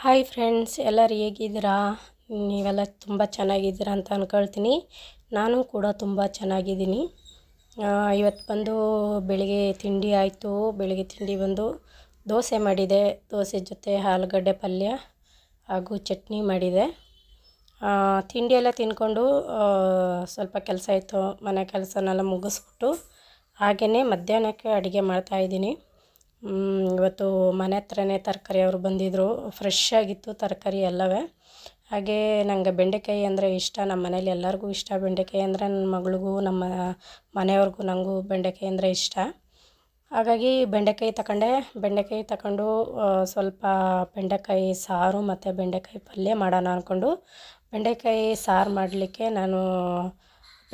Hi friends, ಎಲ್ಲರೂ ಹೇಗಿದ್ದೀರಾ? ನೀವೆಲ್ಲ ತುಂಬ ಚೆನ್ನಾಗಿದ್ದೀರಾ ಅಂತ ಅಂದ್ಕೊಳ್ತೀನಿ. ನಾನು ಕೂಡ ತುಂಬ ಚೆನ್ನಾಗಿದ್ದೀನಿ. ಇವತ್ತು ಬಂದು ಬೆಳಿಗ್ಗೆ ತಿಂಡಿ ಆಯಿತು. ಬೆಳಿಗ್ಗೆ ತಿಂಡಿ ಬಂದು ದೋಸೆ ಮಾಡಿದೆ. ದೋಸೆ ಜೊತೆ ಆಲೂಗಡ್ಡೆ ಪಲ್ಯ ಹಾಗೂ ಚಟ್ನಿ ಮಾಡಿದೆ. ತಿಂಡಿ ಎಲ್ಲ ತಿಂದ್ಕೊಂಡು ಸ್ವಲ್ಪ ಕೆಲಸ ಇತ್ತು, ಮನೆ ಕೆಲಸನೆಲ್ಲ ಮುಗಿಸ್ಬಿಟ್ಟು ಹಾಗೆಯೇ ಮಧ್ಯಾಹ್ನಕ್ಕೆ ಅಡುಗೆ ಮಾಡ್ತಾಯಿದ್ದೀನಿ. ಇವತ್ತು ಮನೆ ಹತ್ರನೇ ತರಕಾರಿ ಅವರು ಬಂದಿದ್ದರು. ಫ್ರೆಶ್ ಆಗಿತ್ತು ತರಕಾರಿ ಎಲ್ಲವೇ. ಹಾಗೆ ನನಗೆ ಬೆಂಡೆಕಾಯಿ ಅಂದರೆ ಇಷ್ಟ. ನಮ್ಮ ಮನೇಲಿ ಎಲ್ಲರಿಗೂ ಇಷ್ಟ ಬೆಂಡೆಕಾಯಿ ಅಂದರೆ. ನನ್ನ ಮಗಳಿಗೂ ನಮ್ಮ ಮನೆಯವ್ರಿಗೂ ನನಗೂ ಬೆಂಡೆಕಾಯಿ ಅಂದರೆ ಇಷ್ಟ. ಹಾಗಾಗಿ ಬೆಂಡೆಕಾಯಿ ತಗೊಂಡು ಸ್ವಲ್ಪ ಬೆಂಡೆಕಾಯಿ ಸಾರು ಮತ್ತು ಬೆಂಡೆಕಾಯಿ ಪಲ್ಯ ಮಾಡೋಣ ಅಂದ್ಕೊಂಡು ಬೆಂಡೆಕಾಯಿ ಸಾರು ಮಾಡಲಿಕ್ಕೆ ನಾನು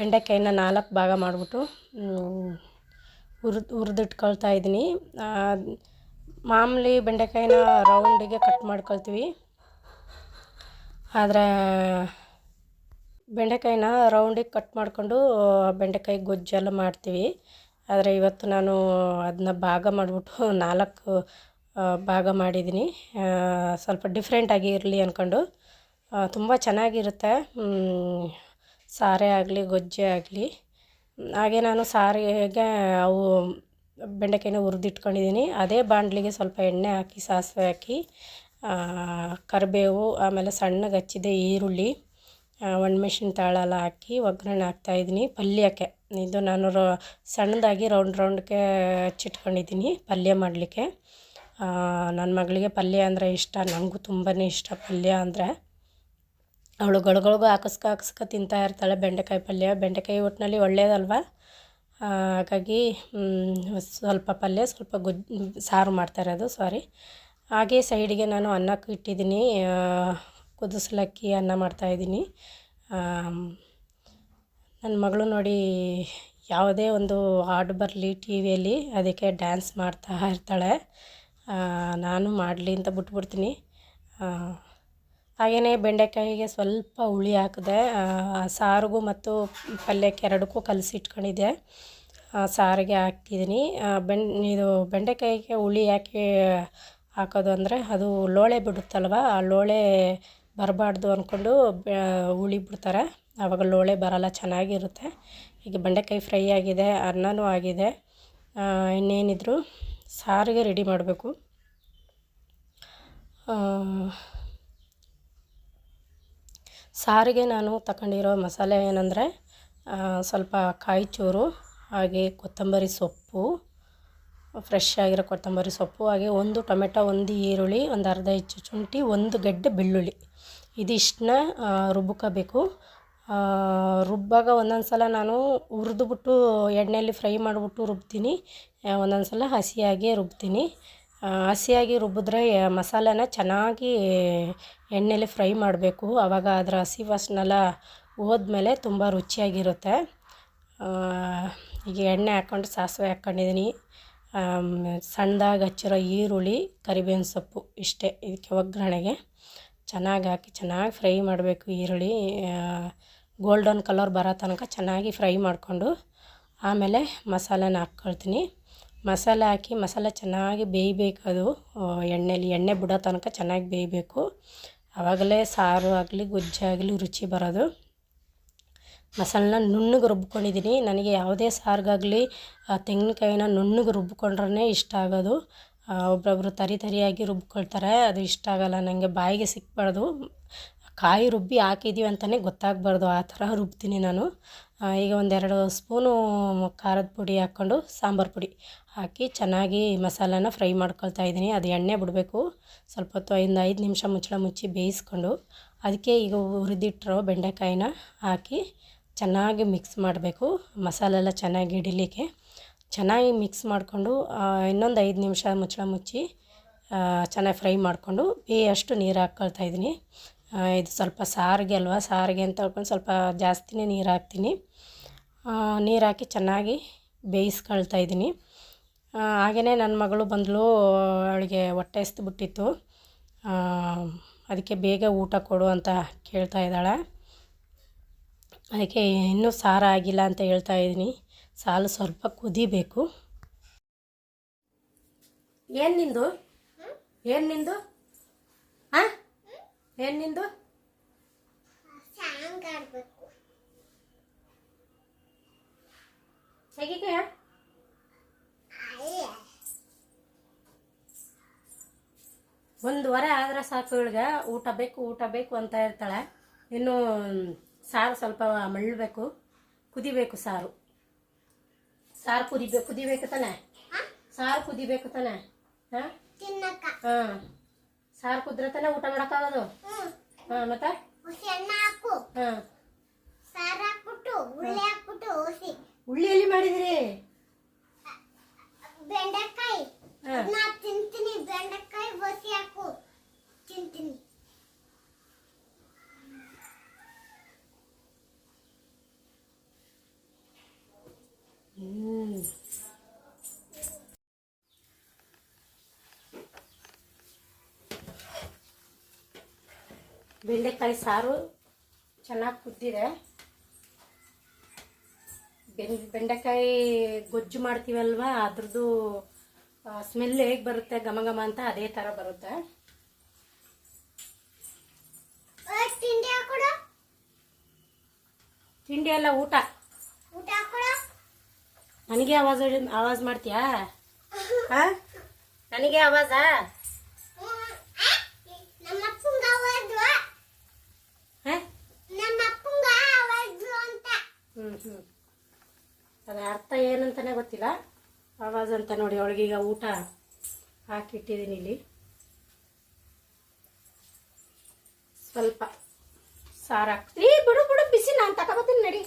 ಬೆಂಡೆಕಾಯಿನ 4 ಭಾಗ ಮಾಡಿಬಿಟ್ಟು ಹುರಿದಿಟ್ಕೊಳ್ತಾ ಇದ್ದೀನಿ. ಮಾಮೂಲಿ ಬೆಂಡೆಕಾಯಿನ ರೌಂಡಿಗೆ ಕಟ್ ಮಾಡ್ಕೊಳ್ತೀವಿ, ಆದರೆ ಬೆಂಡೆಕಾಯಿನ ರೌಂಡಿಗೆ ಕಟ್ ಮಾಡಿಕೊಂಡು ಬೆಂಡೆಕಾಯಿ ಗೊಜ್ಜೆಲ್ಲ ಮಾಡ್ತೀವಿ. ಆದರೆ ಇವತ್ತು ನಾನು ಅದನ್ನ ಭಾಗ ಮಾಡಿಬಿಟ್ಟು 4 ಭಾಗ ಮಾಡಿದ್ದೀನಿ. ಸ್ವಲ್ಪ ಡಿಫ್ರೆಂಟಾಗಿ ಇರಲಿ ಅಂದ್ಕೊಂಡು. ತುಂಬ ಚೆನ್ನಾಗಿರುತ್ತೆ ಸಾರೇ ಆಗಲಿ ಗೊಜ್ಜೆ ಆಗಲಿ. ಹಾಗೆ ನಾನು ಸಾರಿಗೆ ಅವು ಬೆಂಡೆಕಾಯಿನ ಹುರಿದಿಟ್ಕೊಂಡಿದ್ದೀನಿ. ಅದೇ ಬಾಣಲಿಗೆ ಸ್ವಲ್ಪ ಎಣ್ಣೆ ಹಾಕಿ ಸಾಸಿವೆ ಹಾಕಿ ಕರಿಬೇವು, ಆಮೇಲೆ ಸಣ್ಣಗೆ ಹಚ್ಚಿದೆ ಈರುಳ್ಳಿ, ಒಣಮೆಣಸಿನಕಾಳೆಲ್ಲ ಹಾಕಿ ಒಗ್ಗರಣೆ ಹಾಕ್ತಾಯಿದ್ದೀನಿ ಪಲ್ಯಕ್ಕೆ. ಇದು ನಾನು ಸಣ್ಣದಾಗಿ ರೌಂಡ್ಗೆ ಹಚ್ಚಿಟ್ಕೊಂಡಿದ್ದೀನಿ ಪಲ್ಯ ಮಾಡಲಿಕ್ಕೆ. ನನ್ನ ಮಗಳಿಗೆ ಪಲ್ಯ ಅಂದರೆ ಇಷ್ಟ, ನನಗೂ ತುಂಬಾ ಇಷ್ಟ ಪಲ್ಯ ಅಂದರೆ. ಅವಳು ಗಳಿಗಳಿಗೂ ಹಾಕಿಸ್ಕ ತಿಂತಾ ಇರ್ತಾಳೆ ಬೆಂಡೆಕಾಯಿ ಪಲ್ಯ. ಬೆಂಡೆಕಾಯಿ ಒಟ್ಟಿನಲ್ಲಿ ಒಳ್ಳೆಯದಲ್ವ. ಹಾಗಾಗಿ ಸ್ವಲ್ಪ ಪಲ್ಯ ಸ್ವಲ್ಪ ಸಾರು ಮಾಡ್ತಾಯಿರೋದು, ಸಾರಿ. ಹಾಗೆ ಸೈಡಿಗೆ ನಾನು ಅನ್ನಕ್ಕೆ ಇಟ್ಟಿದ್ದೀನಿ. ಕುದಿಸ್ಲಕ್ಕಿ ಅನ್ನ ಮಾಡ್ತಾಯಿದ್ದೀನಿ. ನನ್ನ ಮಗಳು ನೋಡಿ, ಯಾವುದೇ ಒಂದು ಹಾಡು ಬರಲಿ ಟಿ ವಿಯಲ್ಲಿ ಅದಕ್ಕೆ ಡ್ಯಾನ್ಸ್ ಮಾಡ್ತಾ ಇರ್ತಾಳೆ. ನಾನು ಮಾಡಲಿ ಅಂತ ಬಿಟ್ಬಿಡ್ತೀನಿ. ಹಾಗೆಯೇ ಬೆಂಡೆಕಾಯಿಗೆ ಸ್ವಲ್ಪ ಹುಳಿ ಹಾಕಿದೆ. ಸಾರಿಗೂ ಮತ್ತು ಪಲ್ಯಕ್ಕೆ ಎರಡಕ್ಕೂ ಕಲಸಿಟ್ಕೊಂಡಿದ್ದೆ. ಸಾರಿಗೆ ಹಾಕಿದ್ದೀನಿ. ಇದು ಬೆಂಡೆಕಾಯಿಗೆ ಹುಳಿ ಯಾಕೆ ಹಾಕೋದು ಅಂದರೆ, ಅದು ಲೋಳೆ ಬಿಡುತ್ತಲ್ವ, ಆ ಲೋಳೆ ಬರಬಾರ್ದು ಅಂದ್ಕೊಂಡು ಹುಳಿ ಬಿಡ್ತಾರೆ. ಆವಾಗ ಲೋಳೆ ಬರೋಲ್ಲ, ಚೆನ್ನಾಗಿರುತ್ತೆ. ಈಗ ಬೆಂಡೆಕಾಯಿ ಫ್ರೈ ಆಗಿದೆ, ಅನ್ನನೂ ಆಗಿದೆ. ಇನ್ನೇನಿದ್ರು ಸಾರಿಗೆ ರೆಡಿ ಮಾಡಬೇಕು. ಸಾರಿಗೆ ನಾನು ತಗೊಂಡಿರೋ ಮಸಾಲೆ ಏನಂದರೆ, ಸ್ವಲ್ಪ ಕಾಯಿ ಚೂರು, ಹಾಗೆ ಕೊತ್ತಂಬರಿ ಸೊಪ್ಪು, ಫ್ರೆಶ್ ಆಗಿರೋ ಕೊತ್ತಂಬರಿ ಸೊಪ್ಪು, ಹಾಗೆ 1 ಟೊಮೆಟೊ, 1 ಈರುಳ್ಳಿ, ಒಂದು ಅರ್ಧ ಇಂಚು ಶುಂಠಿ, 1 ಗೆಡ್ಡೆ ಬೆಳ್ಳುಳ್ಳಿ. ಇದಿಷ್ಟನ್ನ ರುಬ್ಕೋಬೇಕು. ರುಬ್ಬಾಗ ಒಂದೊಂದು ಸಲ ನಾನು ಹುರಿದ್ಬಿಟ್ಟು ಎಣ್ಣೆಯಲ್ಲಿ ಫ್ರೈ ಮಾಡಿಬಿಟ್ಟು ರುಬ್ತೀನಿ, ಒಂದೊಂದು ಸಲ ಹಸಿಯಾಗಿ ರುಬ್ತೀನಿ. ಹಸಿಯಾಗಿ ರುಬ್ಬಿದ್ರೆ ಮಸಾಲೆನ ಚೆನ್ನಾಗಿ ಎಣ್ಣೆಯಲ್ಲಿ ಫ್ರೈ ಮಾಡಬೇಕು. ಆವಾಗ ಅದರ ಹಸಿ ವಾಸನೆಲ್ಲ ಹೋದ್ಮೇಲೆ ತುಂಬ ರುಚಿಯಾಗಿರುತ್ತೆ. ಈಗ ಎಣ್ಣೆ ಹಾಕ್ಕೊಂಡು ಸಾಸಿವೆ ಹಾಕ್ಕೊಂಡಿದ್ದೀನಿ. ಸಣ್ಣದಾಗಿ ಹಚ್ಚಿರೋ ಈರುಳ್ಳಿ, ಕರಿಬೇವಿನ ಸೊಪ್ಪು, ಇಷ್ಟೇ ಇದಕ್ಕೆ ಒಗ್ಗರಣೆಗೆ. ಚೆನ್ನಾಗಿ ಹಾಕಿ ಚೆನ್ನಾಗಿ ಫ್ರೈ ಮಾಡಬೇಕು. ಈರುಳ್ಳಿ ಗೋಲ್ಡನ್ ಕಲರ್ ಬರೋ ತನಕ ಚೆನ್ನಾಗಿ ಫ್ರೈ ಮಾಡಿಕೊಂಡು ಆಮೇಲೆ ಮಸಾಲೆನ ಹಾಕ್ಕೊಳ್ತೀನಿ. ಮಸಾಲೆ ಹಾಕಿ ಮಸಾಲೆ ಚೆನ್ನಾಗಿ ಬೇಯಬೇಕು. ಅದು ಎಣ್ಣೆ ಬಿಡೋ ತನಕ ಚೆನ್ನಾಗಿ ಬೇಯಬೇಕು. ಆವಾಗಲೇ ಸಾರು ಆಗಲಿ ಗೊಜ್ಜಾಗಲಿ ರುಚಿ ಬರೋದು. ಮಸಾಲೆನ ನುಣ್ಣಗೆ ರುಬ್ಕೊಂಡಿದ್ದೀನಿ. ನನಗೆ ಯಾವುದೇ ಸಾರಿಗಾಗಲಿ ತೆಂಗಿನಕಾಯಿನ ನುಣ್ಣಗೆ ರುಬ್ಕೊಂಡ್ರೆ ಇಷ್ಟ ಆಗೋದು. ಒಬ್ಬೊಬ್ಬರು ತರಿಯಾಗಿ ರುಬ್ಕೊಳ್ತಾರೆ, ಅದು ಇಷ್ಟ ಆಗೋಲ್ಲ ನನಗೆ. ಬಾಯಿಗೆ ಸಿಕ್ಕಬಾರ್ದು, ಕಾಯಿ ರುಬ್ಬಿ ಹಾಕಿದ್ದೀವಿ ಅಂತಲೇ ಗೊತ್ತಾಗಬಾರ್ದು, ಆ ಥರ ರುಬ್ತೀನಿ ನಾನು. ಈಗ 1-2 ಸ್ಪೂನು ಖಾರದ ಪುಡಿ ಹಾಕ್ಕೊಂಡು ಸಾಂಬಾರು ಪುಡಿ ಹಾಕಿ ಚೆನ್ನಾಗಿ ಮಸಾಲೆನ ಫ್ರೈ ಮಾಡ್ಕೊಳ್ತಾ ಇದ್ದೀನಿ. ಅದು ಎಣ್ಣೆ ಬಿಡಬೇಕು. ಸ್ವಲ್ಪ ಹೊತ್ತು 5 ನಿಮಿಷ ಮುಚ್ಚಳ ಮುಚ್ಚಿ ಬೇಯಿಸ್ಕೊಂಡು ಅದಕ್ಕೆ ಈಗ ಹುರಿದಿಟ್ಟಿರೋ ಬೆಂಡೆಕಾಯಿನ ಹಾಕಿ ಚೆನ್ನಾಗಿ ಮಿಕ್ಸ್ ಮಾಡಬೇಕು. ಮಸಾಲೆ ಎಲ್ಲ ಚೆನ್ನಾಗಿ ಹಿಡಿಲಿಕ್ಕೆ ಚೆನ್ನಾಗಿ ಮಿಕ್ಸ್ ಮಾಡಿಕೊಂಡು ಇನ್ನೊಂದು 5 ನಿಮಿಷ ಮುಚ್ಚಳ ಮುಚ್ಚಿ ಚೆನ್ನಾಗಿ ಫ್ರೈ ಮಾಡಿಕೊಂಡು ಬೇಯಷ್ಟು ನೀರು ಹಾಕ್ಕೊಳ್ತಾ ಇದ್ದೀನಿ. ಇದು ಸ್ವಲ್ಪ ಸಾರಿಗೆ ಅಲ್ವಾ, ಸಾರಿಗೆ ಅಂತ ಹೇಳ್ಕೊಂಡು ಸ್ವಲ್ಪ ಜಾಸ್ತಿನೇ ನೀರು ಹಾಕ್ತೀನಿ. ನೀರು ಹಾಕಿ ಚೆನ್ನಾಗಿ ಬೇಯಿಸ್ಕೊಳ್ತಾ ಇದ್ದೀನಿ. ಹಾಗೆಯೇ ನನ್ನ ಮಗಳು ಬಂದಳು, ಅವಳಿಗೆ ಹೊಟ್ಟೆ ಹಸ್ದುಬಿಟ್ಟಿತ್ತು. ಅದಕ್ಕೆ ಬೇಗ ಊಟ ಕೊಡು ಅಂತ ಕೇಳ್ತಾ ಇದ್ದಾಳೆ. ಅದಕ್ಕೆ ಇನ್ನೂ ಸಾರು ಆಗಿಲ್ಲ ಅಂತ ಹೇಳ್ತಾ ಇದ್ದೀನಿ. ಸಾಲು ಸ್ವಲ್ಪ ಕುದಿಬೇಕು. ಏನು ನಿಂದು? ಹಾಂ, ಏನು ನಿಂದು? ಹೇಗೆ ಒಂದು ವಾರ ಆದ್ರೆ ಸಾಕು ಇವಳಿಗೆ ಊಟ ಬೇಕು ಅಂತ ಇರ್ತಾಳೆ. ಇನ್ನು ಸಾರು ಸ್ವಲ್ಪ ಮಳ್ಳಬೇಕು, ಕುದಿಬೇಕು ಸಾರು ಕುದಿಬೇಕು ತಾನೆ? ಸಾರು ಕುದಿಬೇಕು ತಾನೆ? ಹಾಂ ಸಾರು ಕುದ್ರೆ ತಾನೆ ಊಟ ಮಾಡೋಕ್ಕಾಗೋದು. ಹಾಂ ಮತ್ತೆ ಹಾಂ ಉಳ್ಳಿ ಎಲ್ಲಿ ಮಾಡಿದಿರಿ? ಬೆಂಡೆಕಾಯಿ ತಿಂತೀನಿ, ಬೆಂಡೆಕಾಯಿ ಬಸಿ ಹಾಕು ತಿಂತೀನಿ. ಬೆಂಡೆಕಾಯಿ ಸಾರು ಚೆನ್ನಾಗಿ ಕುದ್ದಿದೆ. ಬೆಂಡೆಕಾಯಿ ಗೊಜ್ಜು ಮಾಡ್ತೀವಲ್ವ, ಅದ್ರದ್ದು ಸ್ಮೆಲ್ ಹೇಗೆ ಬರುತ್ತೆ ಘಮ ಘಮ ಅಂತ ಅದೇ ಥರ ಬರುತ್ತೆ. ತಿಂಡಿ ಎಲ್ಲ ಊಟ ನನಗೆ ಆವಾಜ್ ಮಾಡ್ತೀಯಾ? ನನಗೆ ಆವಾಜಾ? ಅದ್ರ ಅರ್ಥ ಏನಂತಾನೆ ಗೊತ್ತಿಲ್ಲ, ಆವಾಜ್ ಅಂತ ನೋಡಿ. ಅವಳಿಗೀಗ ಊಟ ಹಾಕಿಟ್ಟಿದ್ದೀನಿ. ಇಲ್ಲಿ ಸ್ವಲ್ಪ ಸಾರು ಹಾಕ್ತೀನಿ. ಬಿಡು ಬಿಸಿ, ನಾನು ತಗೋತೀನಿ ನಡಿ.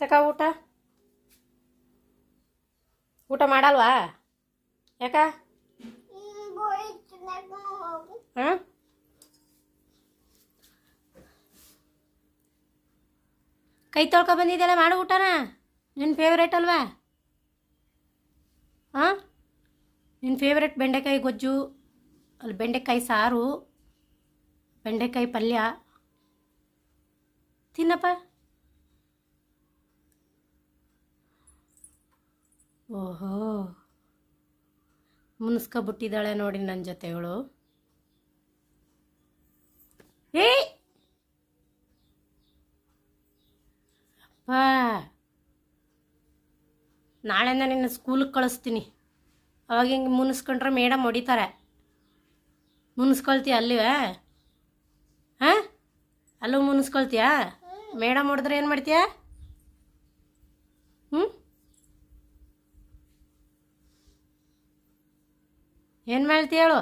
ತಕ ಊಟ ಮಾಡಲ್ವಾ? ಯಾಕ? ಹಾಂ ಕೈ ತೊಳ್ಕೊ ಬಂದಿದ್ದೆಲ್ಲ ಮಾಡು ಊಟನ. ನಿನ್ನ ಫೇವ್ರೇಟ್ ಅಲ್ವಾ? ಹಾಂ ನಿನ್ನ ಫೇವ್ರೇಟ್ ಬೆಂಡೆಕಾಯಿ ಗೊಜ್ಜು, ಅಲ್ಲಿ ಬೆಂಡೆಕಾಯಿ ಸಾರು, ಬೆಂಡೆಕಾಯಿ ಪಲ್ಯ ತಿನ್ನಪ್ಪ. ಓಹೋ ಮುನ್ಸ್ಕೊಬಿಟ್ಟಿದ್ದಾಳೆ ನೋಡಿ ನನ್ನ ಜೊತೆ ಇವಳು. ಏ ಅಪ್ಪ, ನಾಳೆನ ನಿನ್ನ ಸ್ಕೂಲಿಗೆ ಕಳಿಸ್ತೀನಿ. ಅವಾಗ ಹಿಂಗೆ ಮುನ್ಸ್ಕೊಂಡ್ರೆ ಮೇಡಮ್ ಹೊಡಿತಾರೆ. ಮುನ್ಸ್ಕೊಳ್ತೀಯ ಅಲ್ಲಿವೆ? ಹಾಂ ಅಲ್ಲೂ ಮುನ್ಸ್ಕೊಳ್ತೀಯಾ? ಮೇಡಮ್ ಹೊಡೆದ್ರೆ ಏನು ಮಾಡ್ತೀಯ? ಏನು ಮಾಡ್ತೀಯ ಹೇಳು?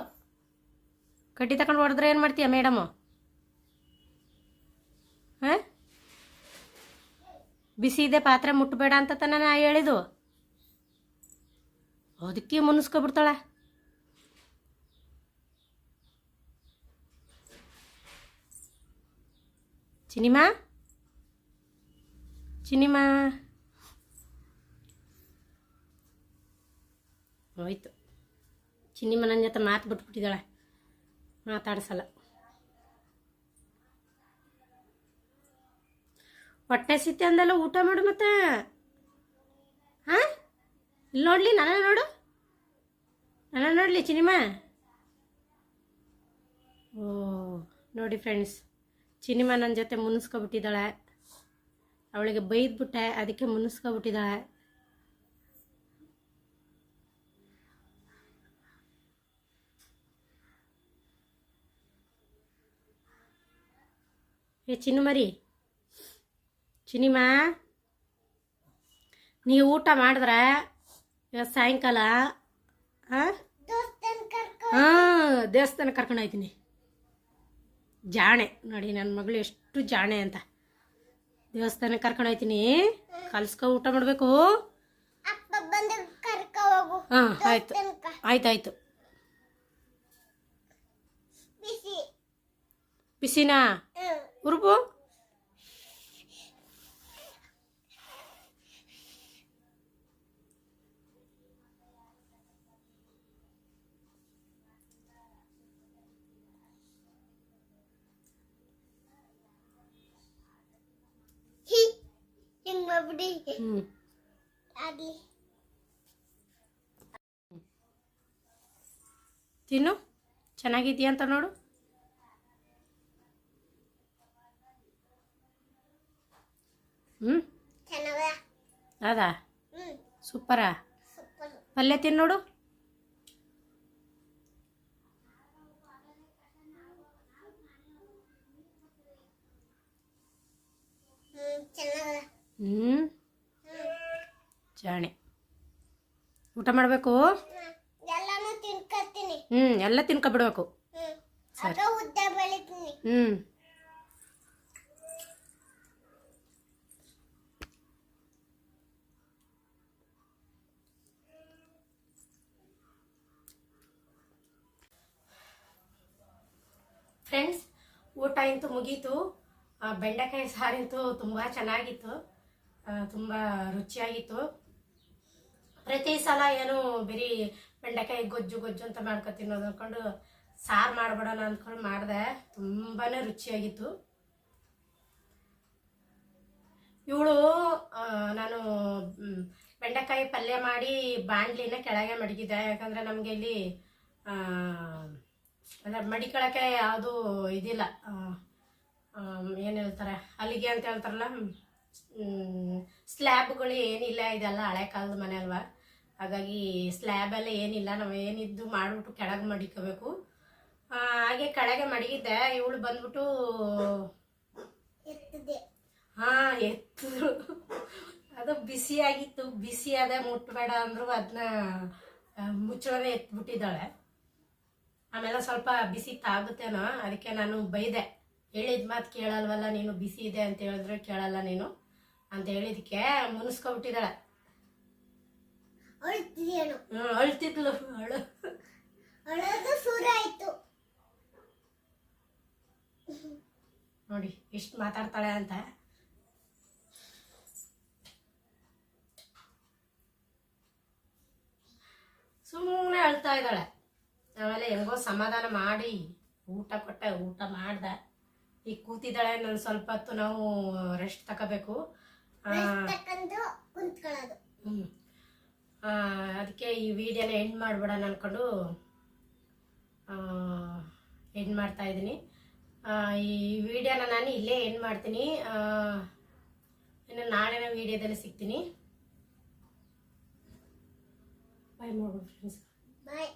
ಕಡ್ಡಿ ತಗೊಂಡು ಹೊಡೆದ್ರೆ ಏನು ಮಾಡ್ತೀಯ ಮೇಡಮು? ಹಾಂ ಬಿಸಿ ಇದೆ ಪಾತ್ರೆ ಮುಟ್ಟಬೇಡ ಅಂತ ತಾನೆ ನಾ ಹೇಳಿದ್ದು. ಅದಕ್ಕೆ ಮುನ್ಸ್ಕೊಬಿಡ್ತಾಳೆ. ಚಿನಿಮಾ ಹೋಯ್ತು. ಚಿನ್ನಿಮ್ಮ ನನ್ನ ಜೊತೆ ಮಾತು ಬಿಟ್ಬಿಟ್ಟಿದ್ದಾಳೆ, ಮಾತಾಡ್ಸಲ್ಲ. ಹೊಟ್ಟೆ ಸಿತ್ತೆ ಅಂದೆಲ್ಲ ಊಟ ಮಾಡು ಮತ್ತೆ. ಹಾಂ ಇಲ್ಲಿ ನೋಡಲಿ, ನನ್ನ ನೋಡಲಿ ಚಿನಿಮಾ. ಓ ನೋಡಿ ಫ್ರೆಂಡ್ಸ್, ಚಿನಿಮಾ ನನ್ನ ಜೊತೆ ಮುನ್ಸ್ಕೊಬಿಟ್ಟಿದ್ದಾಳೆ. ಅವಳಿಗೆ ಬೈದ್ಬಿಟ್ಟೆ, ಅದಕ್ಕೆ ಮುನ್ಸ್ಕೊಬಿಟ್ಟಿದ್ದಾಳೆ. ಏ ಚಿನ್ನುಮರಿ, ಚಿನಿಮಾ, ನೀವು ಊಟ ಮಾಡಿದ್ರೆ ಇವತ್ತು ಸಾಯಂಕಾಲ ದೇವಸ್ಥಾನ ಕರ್ಕೊಂಡು ಹೋಗ್ತೀನಿ. ಜಾಣೆ ನೋಡಿ ನನ್ನ ಮಗಳು ಎಷ್ಟು ಜಾಣೆ ಅಂತ. ದೇವಸ್ಥಾನಕ್ಕೆ ಕರ್ಕೊಂಡು ಹೋಗ್ತೀನಿ, ಕಲ್ಸ್ಕೊ ಊಟ ಮಾಡಬೇಕು. ಹಾಂ ಆಯ್ತು. ಬಿಸಿನಾ ಉರುಪು? ಬಿಡಿ ಹ್ಞೂ ಆಗ್ಲಿ. ತಿನ್ನು, ಚೆನ್ನಾಗಿದೆಯಾ ಅಂತ ನೋಡು. ಹ್ಞೂ ಚೆನ್ನಾಗ. ಅದಾ ಹ್ಮ್ ಸೂಪರಾ. ಸೂಪರ್. ಪಲ್ಯ ತಿನ್ನು ನೋಡು. ಚೆನ್ನಾಗ. ಹ್ಞೂ ಜಾಣೆ. ಊಟ ಮಾಡಬೇಕು. ಎಲ್ಲಾನು ತಿನ್ಕತ್ತೀನಿ. ಎಲ್ಲ ತಿನ್ಕೊಬಿಡ್ಬೇಕು. ಆಗ ಉದ್ದ ಬೆಳಿತೀನಿ. ಫ್ರೆಂಡ್ಸ್, ಊಟ ಅಂತೂ ಮುಗೀತು. ಬೆಂಡೆಕಾಯಿ ಸಾರಂತೂ ತುಂಬ ಚೆನ್ನಾಗಿತ್ತು, ತುಂಬ ರುಚಿಯಾಗಿತ್ತು. ಪ್ರತಿ ಸಲ ಏನು ಬರೀ ಬೆಂಡೆಕಾಯಿ ಗೊಜ್ಜು ಗೊಜ್ಜು ಅಂತ ಮಾಡ್ಕೊತೀನಿ ಅಂದ್ಕೊಂಡು ಸಾರು ಮಾಡ್ಬಿಡೋಣ ಅಂದ್ಕೊಂಡು ಮಾಡಿದೆ. ತುಂಬಾ ರುಚಿಯಾಗಿತ್ತು. ಇವಳು ನಾನು ಬೆಂಡೆಕಾಯಿ ಪಲ್ಯ ಮಾಡಿ ಬಾಣಲಿನ ಕೆಳಗೆ ಮಡಗಿದ್ದೆ. ಯಾಕಂದರೆ ನಮಗೆ ಇಲ್ಲಿ ಅಂದರೆ ಮಡಿಕೊಳಕ್ಕೆ ಯಾವುದು ಇದಿಲ್ಲ, ಏನು ಹೇಳ್ತಾರೆ ಅಲ್ಲಿಗೆ ಅಂತ ಹೇಳ್ತಾರಲ್ಲ, ಸ್ಲ್ಯಾಬ್ಗಳು ಏನಿಲ್ಲ. ಇದೆಲ್ಲ ಹಳೆ ಕಾಲದ ಮನೆ ಅಲ್ವಾ, ಹಾಗಾಗಿ ಸ್ಲ್ಯಾಬೆಲ್ಲ ಏನಿಲ್ಲ. ನಾವು ಏನಿದ್ದು ಮಾಡಿಬಿಟ್ಟು ಕೆಳಗೆ ಮಡಿಕೋಬೇಕು. ಹಾಗೆ ಕೆಳಗೆ ಮಡಗಿದ್ದೆ. ಇವಳು ಬಂದ್ಬಿಟ್ಟು ಎತ್ತಿದ್ರು. ಅದು ಬಿಸಿಯಾಗಿತ್ತು. ಬಿಸಿಯಾದ ಮುಟ್ಟಬೇಡ ಅಂದರು ಅದನ್ನ ಮುಚ್ಚಳನೇ ಎತ್ಬಿಟ್ಟಿದ್ದಾಳೆ. ಆಮೇಲೆ ಸ್ವಲ್ಪ ಬಿಸಿ ತಾಗುತ್ತೇನೋ, ಅದಕ್ಕೆ ನಾನು ಬೈದೆ. ಹೇಳಿದ ಮಾತು ಕೇಳಲ್ವಲ್ಲ ನೀನು, ಬಿಸಿ ಇದೆ ಅಂತ ಹೇಳಿದ್ರೆ ಕೇಳಲ್ಲ ನೀನು ಅಂತ ಹೇಳಿದಕ್ಕೆ ಮುನಿಸ್ಕೊಬಿಟ್ಟಿದ್ದಾಳೆ. ಅಳ್ತಿದ್ಲು. ನೋಡಿ ಎಷ್ಟು ಮಾತಾಡ್ತಾಳೆ ಅಂತ. ಸುಮ್ಮನೆ ಅಳ್ತಾ ಇದ್ದಾಳೆ. ಆಮೇಲೆ ಹೆಂಗೋ ಸಮಾಧಾನ ಮಾಡಿ ಊಟ ಕೊಟ್ಟೆ. ಊಟ ಮಾಡ್ದೆ. ಈಗ ಕೂತಿದ್ದಾಳೆ. ನಾನು ಸ್ವಲ್ಪ ಹೊತ್ತು ನಾವು ರೆಸ್ಟ್ ತಗೋಬೇಕು. ಅದಕ್ಕೆ ಈ ವಿಡಿಯೋನ ಎಂಡ್ ಮಾಡ್ಬಿಡೋಣ ಅಂದ್ಕೊಂಡು ಎಂಡ್ ಮಾಡ್ತಾ ಇದ್ದೀನಿ. ಈ ವಿಡಿಯೋನ ನಾನು ಇಲ್ಲೇ ಎಂಡ್ ಮಾಡ್ತೀನಿ. ಇನ್ನು ನಾಳಿನ ವಿಡಿಯೋದಲ್ಲಿ ಸಿಗ್ತೀನಿ. ಬಾಯ್ ಮಾಡ್ಬಿಡು ಫ್ರೆಂಡ್ಸ್. ಬಾಯ್.